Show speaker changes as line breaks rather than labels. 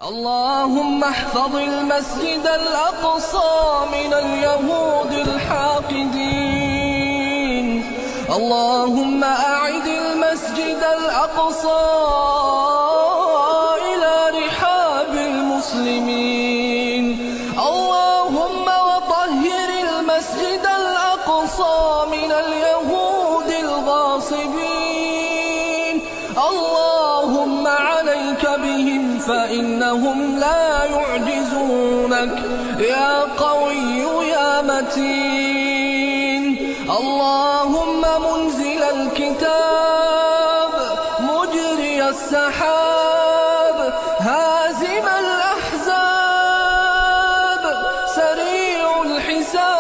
اللهم احفظ المسجد الأقصى من اليهود الحاقدين. اللهم أعد المسجد الأقصى إلى رحاب المسلمين. اللهم وطهر المسجد الأقصى من اليهود الغاصبين. اللهم عليك بهم فإنهم لا يعجزونك يا قوي يا متين. اللهم منزل الكتاب مجري السحاب هازم الأحزاب سريع الحساب